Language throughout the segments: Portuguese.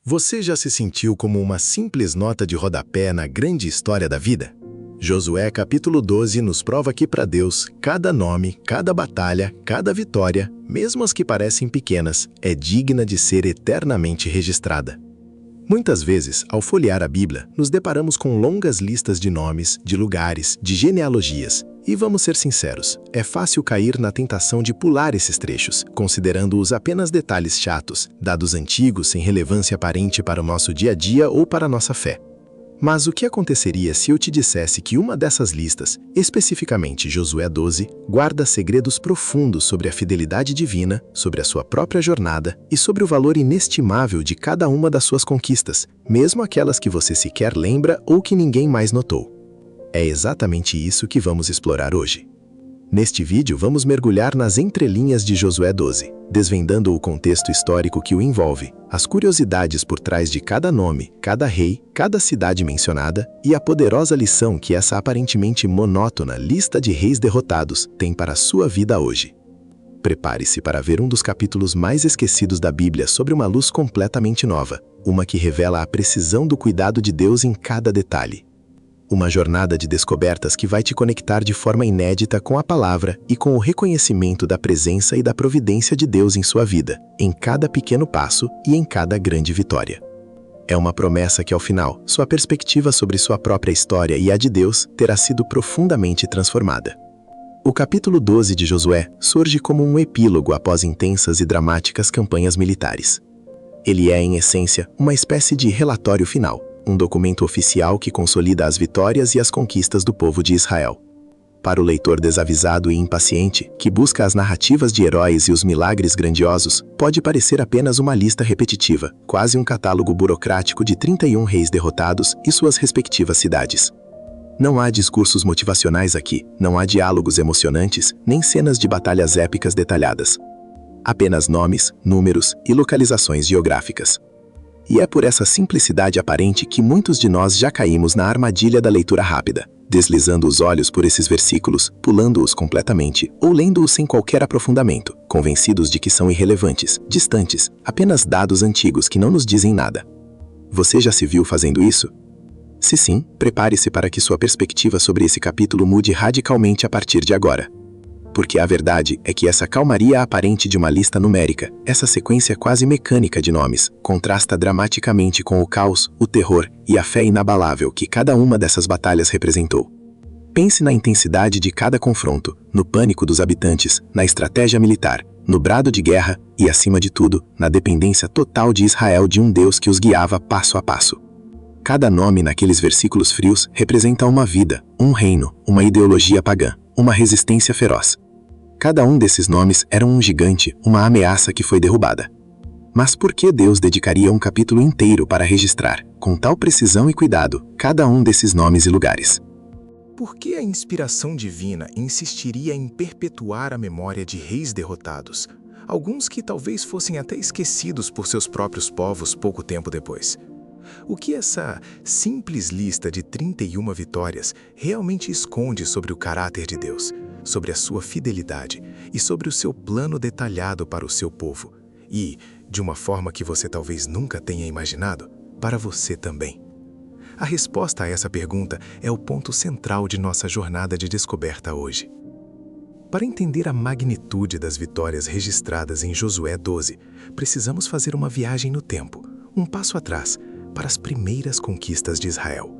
Você já se sentiu como uma simples nota de rodapé na grande história da vida? Josué capítulo 12 nos prova que para Deus, cada nome, cada batalha, cada vitória, mesmo as que parecem pequenas, é digna de ser eternamente registrada. Muitas vezes, ao folhear a Bíblia, nos deparamos com longas listas de nomes, de lugares, de genealogias. E vamos ser sinceros, é fácil cair na tentação de pular esses trechos, considerando-os apenas detalhes chatos, dados antigos sem relevância aparente para o nosso dia a dia ou para a nossa fé. Mas o que aconteceria se eu te dissesse que uma dessas listas, especificamente Josué 12, guarda segredos profundos sobre a fidelidade divina, sobre a sua própria jornada e sobre o valor inestimável de cada uma das suas conquistas, mesmo aquelas que você sequer lembra ou que ninguém mais notou? É exatamente isso que vamos explorar hoje. Neste vídeo, vamos mergulhar nas entrelinhas de Josué 12, desvendando o contexto histórico que o envolve, as curiosidades por trás de cada nome, cada rei, cada cidade mencionada e a poderosa lição que essa aparentemente monótona lista de reis derrotados tem para a sua vida hoje. Prepare-se para ver um dos capítulos mais esquecidos da Bíblia sobre uma luz completamente nova, uma que revela a precisão do cuidado de Deus em cada detalhe. Uma jornada de descobertas que vai te conectar de forma inédita com a palavra e com o reconhecimento da presença e da providência de Deus em sua vida, em cada pequeno passo e em cada grande vitória. É uma promessa que, ao final, sua perspectiva sobre sua própria história e a de Deus terá sido profundamente transformada. O capítulo 12 de Josué surge como um epílogo após intensas e dramáticas campanhas militares. Ele é, em essência, uma espécie de relatório final, um documento oficial que consolida as vitórias e as conquistas do povo de Israel. Para o leitor desavisado e impaciente, que busca as narrativas de heróis e os milagres grandiosos, pode parecer apenas uma lista repetitiva, quase um catálogo burocrático de 31 reis derrotados e suas respectivas cidades. Não há discursos motivacionais aqui, não há diálogos emocionantes, nem cenas de batalhas épicas detalhadas. Apenas nomes, números e localizações geográficas. E é por essa simplicidade aparente que muitos de nós já caímos na armadilha da leitura rápida, deslizando os olhos por esses versículos, pulando-os completamente ou lendo-os sem qualquer aprofundamento, convencidos de que são irrelevantes, distantes, apenas dados antigos que não nos dizem nada. Você já se viu fazendo isso? Se sim, prepare-se para que sua perspectiva sobre esse capítulo mude radicalmente a partir de agora. Porque a verdade é que essa calmaria aparente de uma lista numérica, essa sequência quase mecânica de nomes, contrasta dramaticamente com o caos, o terror e a fé inabalável que cada uma dessas batalhas representou. Pense na intensidade de cada confronto, no pânico dos habitantes, na estratégia militar, no brado de guerra e, acima de tudo, na dependência total de Israel de um Deus que os guiava passo a passo. Cada nome naqueles versículos frios representa uma vida, um reino, uma ideologia pagã, uma resistência feroz. Cada um desses nomes era um gigante, uma ameaça que foi derrubada. Mas por que Deus dedicaria um capítulo inteiro para registrar, com tal precisão e cuidado, cada um desses nomes e lugares? Por que a inspiração divina insistiria em perpetuar a memória de reis derrotados, alguns que talvez fossem até esquecidos por seus próprios povos pouco tempo depois? O que essa simples lista de 31 vitórias realmente esconde sobre o caráter de Deus, sobre a sua fidelidade e sobre o seu plano detalhado para o seu povo e, de uma forma que você talvez nunca tenha imaginado, para você também? A resposta a essa pergunta é o ponto central de nossa jornada de descoberta hoje. Para entender a magnitude das vitórias registradas em Josué 12, precisamos fazer uma viagem no tempo, um passo atrás, para as primeiras conquistas de Israel.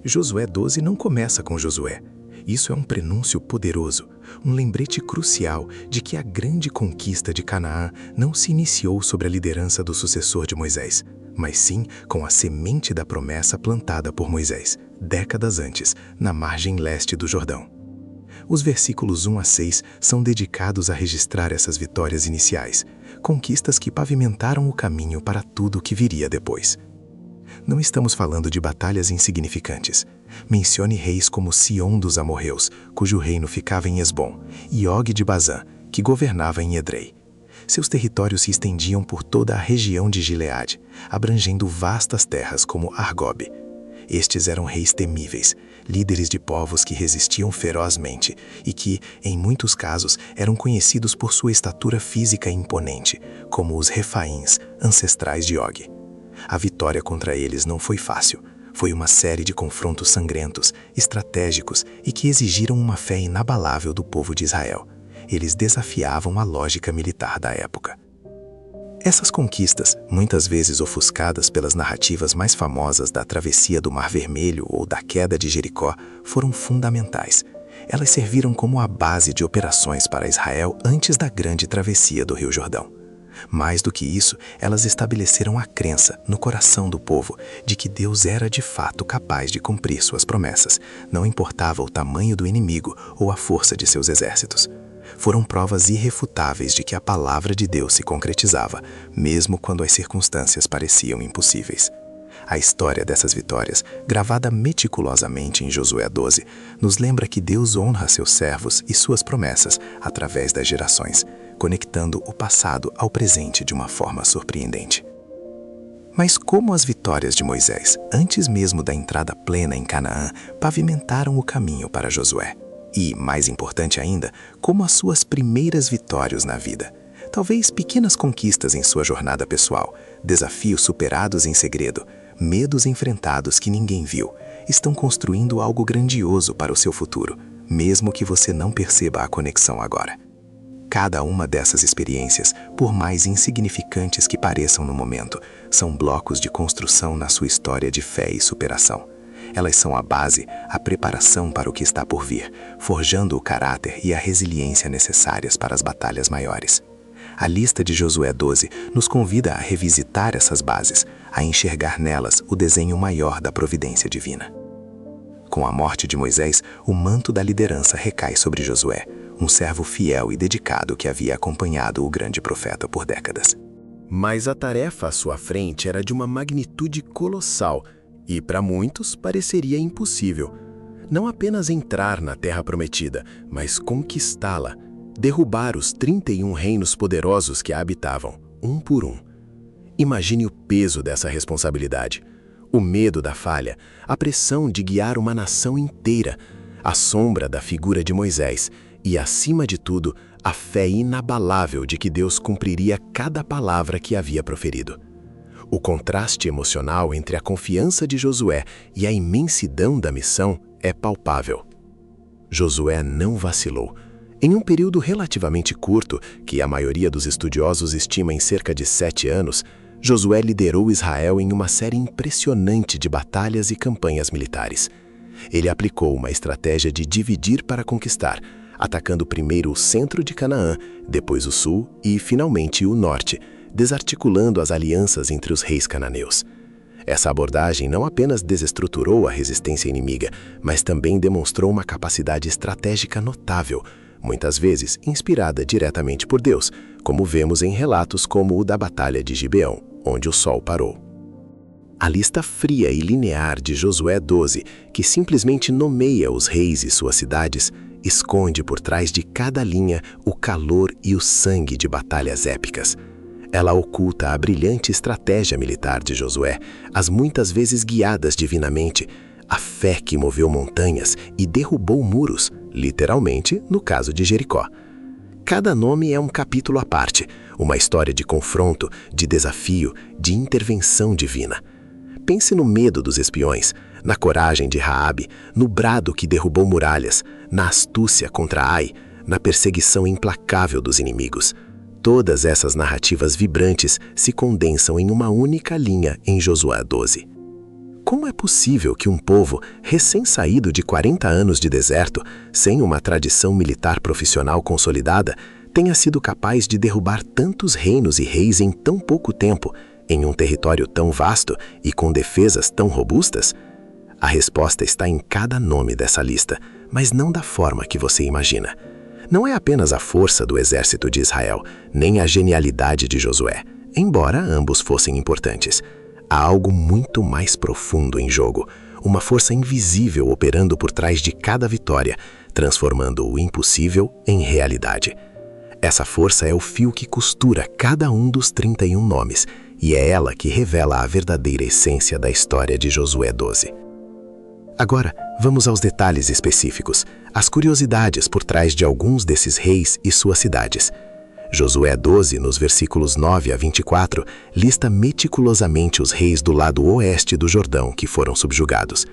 Josué 12 não começa com Josué. Isso é um prenúncio poderoso, um lembrete crucial de que a grande conquista de Canaã não se iniciou sob a liderança do sucessor de Moisés, mas sim com a semente da promessa plantada por Moisés, décadas antes, na margem leste do Jordão. Os versículos 1 a 6 são dedicados a registrar essas vitórias iniciais, conquistas que pavimentaram o caminho para tudo o que viria depois. Não estamos falando de batalhas insignificantes. Mencione reis como Sion dos amorreus, cujo reino ficava em Esbom, e Og de Bazã, que governava em Edrei. Seus territórios se estendiam por toda a região de Gileade, abrangendo vastas terras como Argobe. Estes eram reis temíveis, líderes de povos que resistiam ferozmente e que, em muitos casos, eram conhecidos por sua estatura física imponente, como os Refaíns, ancestrais de Og. a vitória contra eles não foi fácil. Foi uma série de confrontos sangrentos, estratégicos e que exigiram uma fé inabalável do povo de Israel. Eles desafiavam a lógica militar da época. Essas conquistas, muitas vezes ofuscadas pelas narrativas mais famosas da travessia do Mar Vermelho ou da queda de Jericó, foram fundamentais. Elas serviram como a base de operações para Israel antes da grande travessia do Rio Jordão. Mais do que isso, elas estabeleceram a crença no coração do povo de que Deus era de fato capaz de cumprir suas promessas, não importava o tamanho do inimigo ou a força de seus exércitos. Foram provas irrefutáveis de que a palavra de Deus se concretizava, mesmo quando as circunstâncias pareciam impossíveis. A história dessas vitórias, gravada meticulosamente em Josué 12, nos lembra que Deus honra seus servos e suas promessas através das gerações, conectando o passado ao presente de uma forma surpreendente. Mas como as vitórias de Moisés, antes mesmo da entrada plena em Canaã, pavimentaram o caminho para Josué? E, mais importante ainda, como as suas primeiras vitórias na vida. Talvez pequenas conquistas em sua jornada pessoal, desafios superados em segredo, medos enfrentados que ninguém viu, estão construindo algo grandioso para o seu futuro, mesmo que você não perceba a conexão agora. Cada uma dessas experiências, por mais insignificantes que pareçam no momento, são blocos de construção na sua história de fé e superação. Elas são a base, a preparação para o que está por vir, forjando o caráter e a resiliência necessárias para as batalhas maiores. A lista de Josué 12 nos convida a revisitar essas bases, a enxergar nelas o desenho maior da providência divina. Com a morte de Moisés, o manto da liderança recai sobre Josué, um servo fiel e dedicado que havia acompanhado o grande profeta por décadas. Mas a tarefa à sua frente era de uma magnitude colossal e, para muitos, pareceria impossível. Não apenas entrar na Terra Prometida, mas conquistá-la, derrubar os 31 reinos poderosos que a habitavam, um por um. Imagine o peso dessa responsabilidade, o medo da falha, a pressão de guiar uma nação inteira, a sombra da figura de Moisés e, acima de tudo, a fé inabalável de que Deus cumpriria cada palavra que havia proferido. O contraste emocional entre a confiança de Josué e a imensidão da missão é palpável. Josué não vacilou. Em um período relativamente curto, que a maioria dos estudiosos estima em cerca de 7 anos, Josué liderou Israel em uma série impressionante de batalhas e campanhas militares. Ele aplicou uma estratégia de dividir para conquistar, atacando primeiro o centro de Canaã, depois o sul e, finalmente, o norte, desarticulando as alianças entre os reis cananeus. Essa abordagem não apenas desestruturou a resistência inimiga, mas também demonstrou uma capacidade estratégica notável, muitas vezes inspirada diretamente por Deus, como vemos em relatos como o da Batalha de Gibeão, onde o sol parou. A lista fria e linear de Josué 12, que simplesmente nomeia os reis e suas cidades, esconde por trás de cada linha o calor e o sangue de batalhas épicas. Ela oculta a brilhante estratégia militar de Josué, as muitas vezes guiadas divinamente, a fé que moveu montanhas e derrubou muros, literalmente no caso de Jericó. Cada nome é um capítulo à parte, uma história de confronto, de desafio, de intervenção divina. Pense no medo dos espiões, na coragem de Raabe, no brado que derrubou muralhas, na astúcia contra Ai, na perseguição implacável dos inimigos. Todas essas narrativas vibrantes se condensam em uma única linha em Josué 12. Como é possível que um povo, recém-saído de 40 anos de deserto, sem uma tradição militar profissional consolidada, tenha sido capaz de derrubar tantos reinos e reis em tão pouco tempo, em um território tão vasto e com defesas tão robustas? A resposta está em cada nome dessa lista, mas não da forma que você imagina. Não é apenas a força do exército de Israel, nem a genialidade de Josué, embora ambos fossem importantes. Há algo muito mais profundo em jogo, uma força invisível operando por trás de cada vitória, transformando o impossível em realidade. Essa força é o fio que costura cada um dos 31 nomes, e é ela que revela a verdadeira essência da história de Josué 12. Agora, vamos aos detalhes específicos, as curiosidades por trás de alguns desses reis e suas cidades. Josué 12, nos versículos 9 a 24, lista meticulosamente os reis do lado oeste do Jordão que foram subjugados.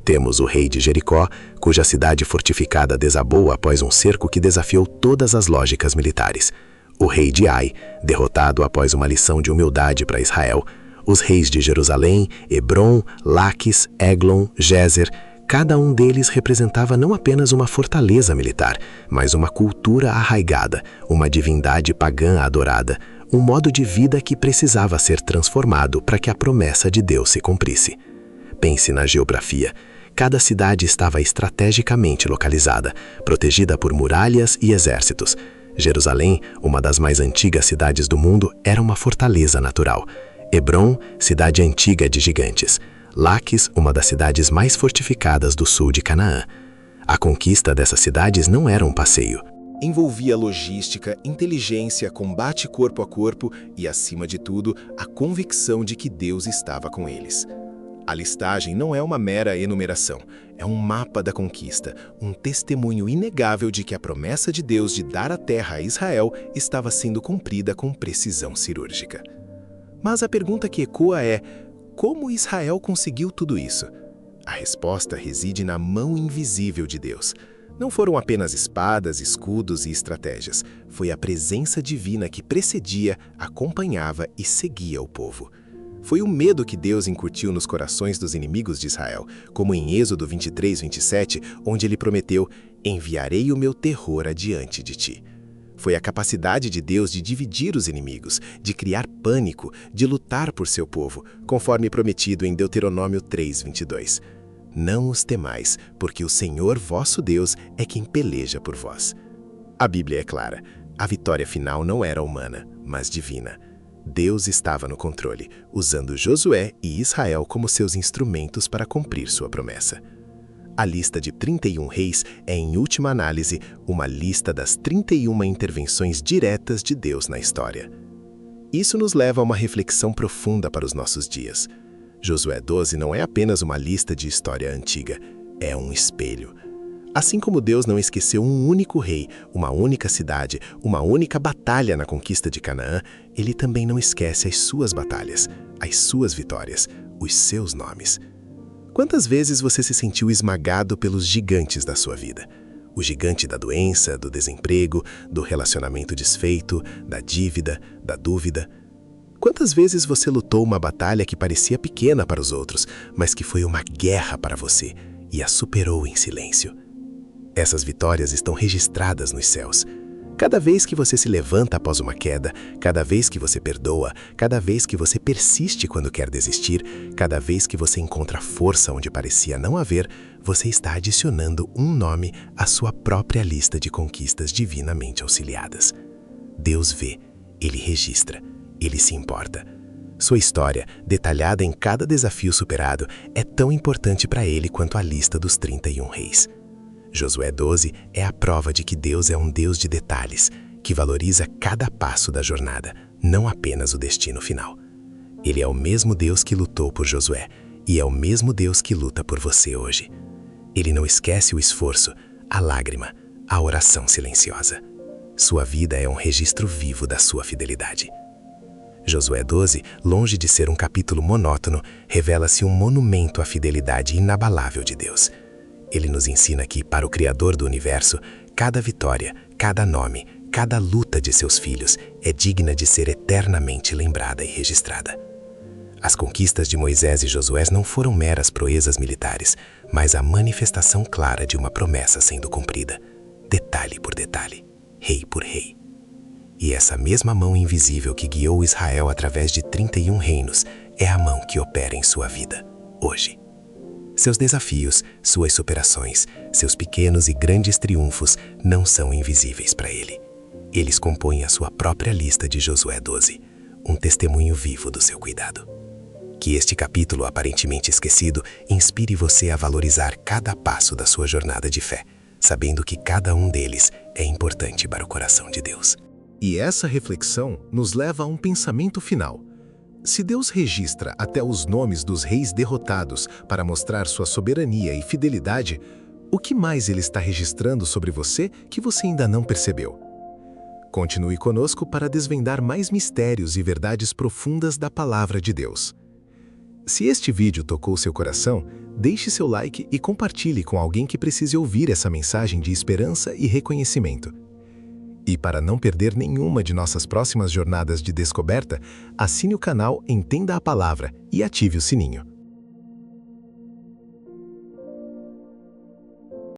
Temos o rei de Jericó, cuja cidade fortificada desabou após um cerco que desafiou todas as lógicas militares. O rei de Ai, derrotado após uma lição de humildade para Israel. Os reis de Jerusalém, Hebron, Laquis, Eglon, Gezer. Cada um deles representava não apenas uma fortaleza militar, mas uma cultura arraigada, uma divindade pagã adorada, um modo de vida que precisava ser transformado para que a promessa de Deus se cumprisse. Pense na geografia. Cada cidade estava estrategicamente localizada, protegida por muralhas e exércitos. Jerusalém, uma das mais antigas cidades do mundo, era uma fortaleza natural. Hebron, cidade antiga de gigantes. Laquis, uma das cidades mais fortificadas do sul de Canaã. A conquista dessas cidades não era um passeio. Envolvia logística, inteligência, combate corpo a corpo e, acima de tudo, a convicção de que Deus estava com eles. A listagem não é uma mera enumeração, é um mapa da conquista, um testemunho inegável de que a promessa de Deus de dar a terra a Israel estava sendo cumprida com precisão cirúrgica. Mas a pergunta que ecoa é: como Israel conseguiu tudo isso? A resposta reside na mão invisível de Deus. Não foram apenas espadas, escudos e estratégias. Foi a presença divina que precedia, acompanhava e seguia o povo. Foi o medo que Deus incutiu nos corações dos inimigos de Israel, como em Êxodo 23, 27, onde ele prometeu: enviarei o meu terror adiante de ti. Foi a capacidade de Deus de dividir os inimigos, de criar pânico, de lutar por seu povo, conforme prometido em Deuteronômio 3, 22. Não os temais, porque o Senhor vosso Deus é quem peleja por vós. A Bíblia é clara. A vitória final não era humana, mas divina. Deus estava no controle, usando Josué e Israel como seus instrumentos para cumprir sua promessa. A lista de 31 reis é, em última análise, uma lista das 31 intervenções diretas de Deus na história. Isso nos leva a uma reflexão profunda para os nossos dias. Josué 12 não é apenas uma lista de história antiga, é um espelho. Assim como Deus não esqueceu um único rei, uma única cidade, uma única batalha na conquista de Canaã, ele também não esquece as suas batalhas, as suas vitórias, os seus nomes. Quantas vezes você se sentiu esmagado pelos gigantes da sua vida? O gigante da doença, do desemprego, do relacionamento desfeito, da dívida, da dúvida. Quantas vezes você lutou uma batalha que parecia pequena para os outros, mas que foi uma guerra para você e a superou em silêncio? Essas vitórias estão registradas nos céus. Cada vez que você se levanta após uma queda, cada vez que você perdoa, cada vez que você persiste quando quer desistir, cada vez que você encontra força onde parecia não haver, você está adicionando um nome à sua própria lista de conquistas divinamente auxiliadas. Deus vê, Ele registra, Ele se importa. Sua história, detalhada em cada desafio superado, é tão importante para Ele quanto a lista dos 31 reis. Josué 12 é a prova de que Deus é um Deus de detalhes, que valoriza cada passo da jornada, não apenas o destino final. Ele é o mesmo Deus que lutou por Josué e é o mesmo Deus que luta por você hoje. Ele não esquece o esforço, a lágrima, a oração silenciosa. Sua vida é um registro vivo da sua fidelidade. Josué 12, longe de ser um capítulo monótono, revela-se um monumento à fidelidade inabalável de Deus. Ele nos ensina que, para o Criador do Universo, cada vitória, cada nome, cada luta de seus filhos é digna de ser eternamente lembrada e registrada. As conquistas de Moisés e Josué não foram meras proezas militares, mas a manifestação clara de uma promessa sendo cumprida, detalhe por detalhe, rei por rei. E essa mesma mão invisível que guiou Israel através de 31 reinos é a mão que opera em sua vida, hoje. Seus desafios, suas superações, seus pequenos e grandes triunfos não são invisíveis para ele. Eles compõem a sua própria lista de Josué 12, um testemunho vivo do seu cuidado. Que este capítulo aparentemente esquecido inspire você a valorizar cada passo da sua jornada de fé, sabendo que cada um deles é importante para o coração de Deus. E essa reflexão nos leva a um pensamento final. Se Deus registra até os nomes dos reis derrotados para mostrar sua soberania e fidelidade, o que mais Ele está registrando sobre você que você ainda não percebeu? Continue conosco para desvendar mais mistérios e verdades profundas da Palavra de Deus. Se este vídeo tocou seu coração, deixe seu like e compartilhe com alguém que precise ouvir essa mensagem de esperança e reconhecimento. E para não perder nenhuma de nossas próximas jornadas de descoberta, assine o canal Entenda a Palavra e ative o sininho.